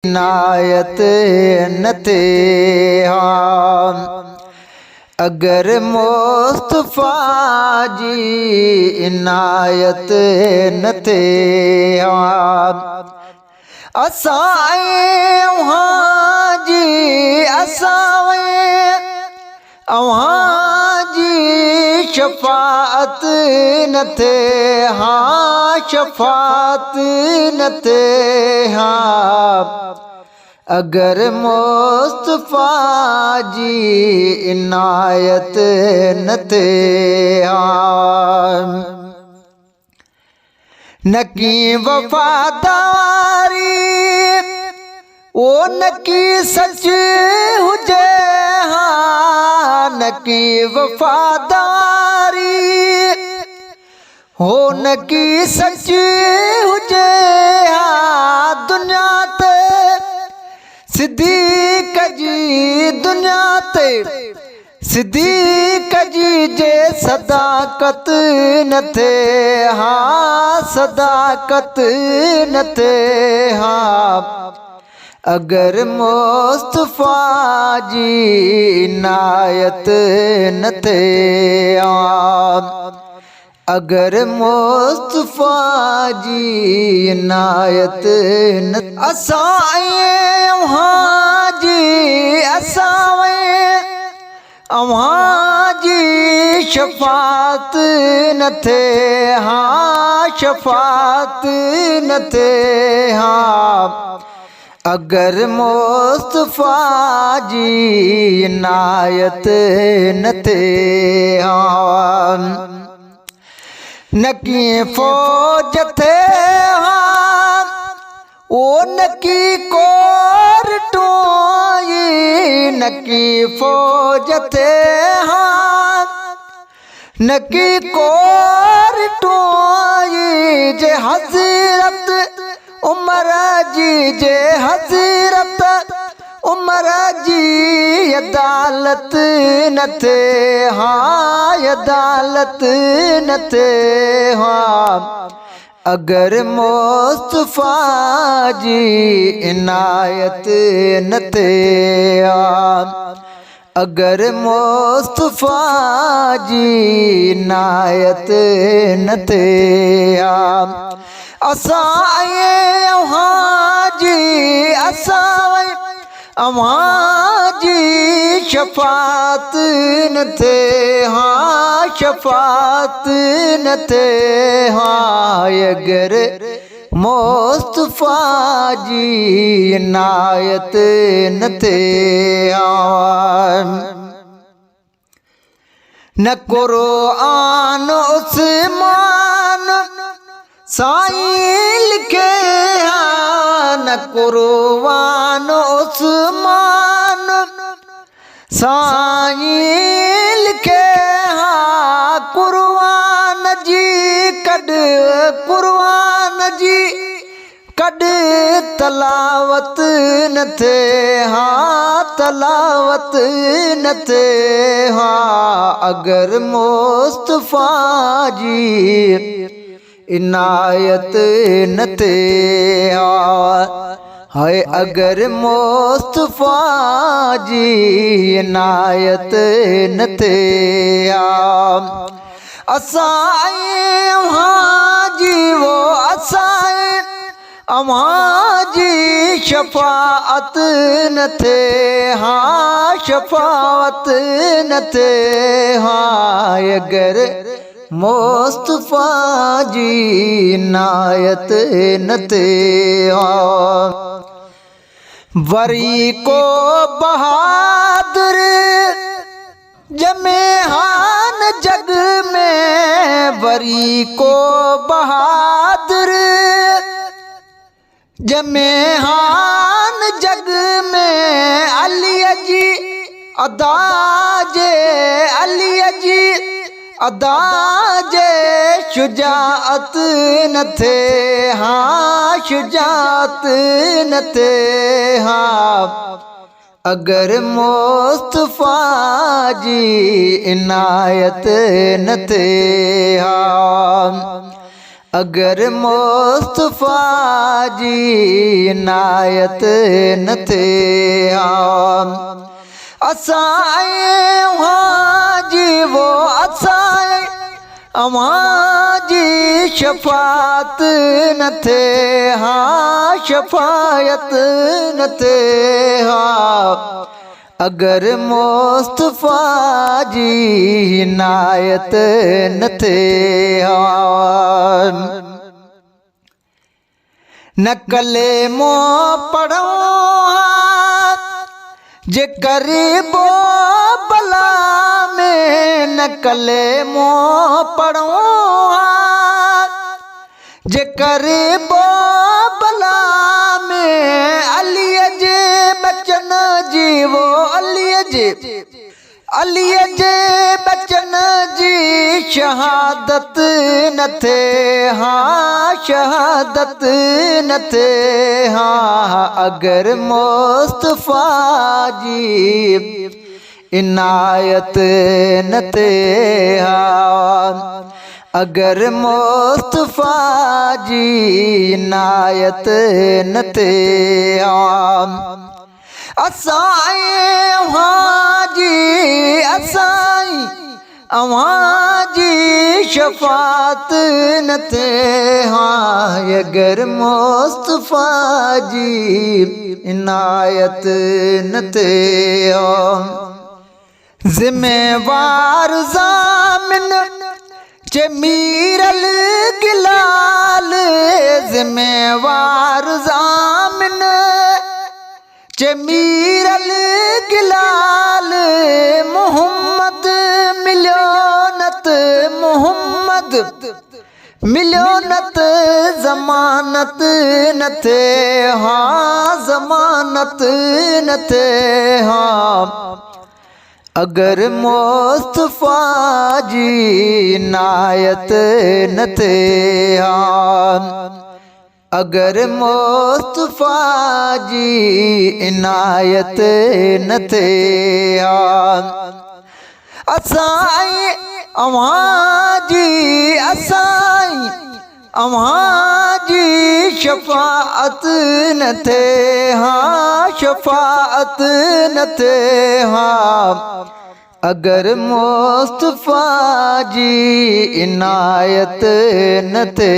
इनायत न थे हाँ अगर मुस्तफा जी इनायत न थे हाँ असाए वहाँ जी असाए वहाँ जी शफाअत न थे हाँ शफाअत न थे हाँ अगर मुस्तफा जी इनायत न थे हाँ न की वफादारी ओ न की सच हुजे हाँ न की वफादारी हो न की सच हुजे हाँ दुनिया ते सिद्दीक़ जी दुनिया ते सिद्दीक़ जी जे सदाकत न थे हाँ सदाकत न थे हाँ अगर मुस्तफा जी इनायत न थे हाँ अगर मुस्तफा जी इनायत न असाए वहाँ जी असाए वहाँ जी शफात न थे हाँ शफात न थे हाँ अगर मुस्तफा जी इनायत न थे हाँ न की फौज थे हाँ ओ न की कोर टोई न की फौज थे हाँ न की कोर टोई जे हज़रत उमर जी जे हज़रत उमर जी अदालत न थे हाँ अदालत न थे हाँ अगर मुस्तफा जी इनायत न थे हाँ अगर मुस्तफा जी इनायत न थे हाँ असाए वहाँ जी असाए वहाँ जी शफात न थे हाँ शफात न थे हाँ अगर मुस्तफा जी इनायत न थे हाँ न कुरान उस्मान साईं लिखे हाँ न कुरान उस्मान साईं लिखे हाँ कुरान जी कद कुरान जी कद तलावत न थे हाँ तलावत न थे हाँ अगर मुस्तफा जी इनायत न थे हाय अगर मुस्तफा जी इनायत न थे असाए वहाँ जी वो असाए वहाँ जी शफाअत न थे हाँ शफाअत न थे हाँ अगर मुस्तफा जी इनायत न थे वरी को बहादुर जमे हान जग में वरी को बहादुर जमे हान जग में अली जी अदाजे अली जी अदाजे शुजाअत न थे हाँ शुजाअत न थे हाँ अगर मुस्तफा जी इनायत न थे हाँ अगर मुस्तफा जी इनायत न थे असाए वहाँ जी वो असाए अवां जी शफात न थे हाँ शफायत न थे हाँ अगर मुस्तफा जी इनायत न थे न कलेमो पढ़ो जे करीबो बला में न कलेमो पढ़ो जे करीबो बला में अलीअ जे बचन जीवो अलीअ जे बचन जी शहादत न थे हाँ शहादत न थे हाँ अगर मुस्तफा जी इनायत न थे हाँ अगर मुस्तफा जी इनायत न थे हाँ असाई वहाँ जी असाई वहाँ जी शफात न थे हाँ अगर मुस्तफा जी इनायत न थे जिम्मेवार ज़ामिन चे मीरल गिलाल जिम्मेवार ज़ामिन चे मीरल गिलाल मोहम्मद मिलोनत मोहम्मद मिलोनत जमानत न थे हाँ जमानत न थे हाँ अगर मुस्तफा जी इनायत न थे हाँ अगर मुस्तफा जी इनायत न थे असाई अवां जी असाई अवां जी शफाअत न थे हाँ शफाअत न थे हाँ अगर मुस्तफा जी इनायत न थे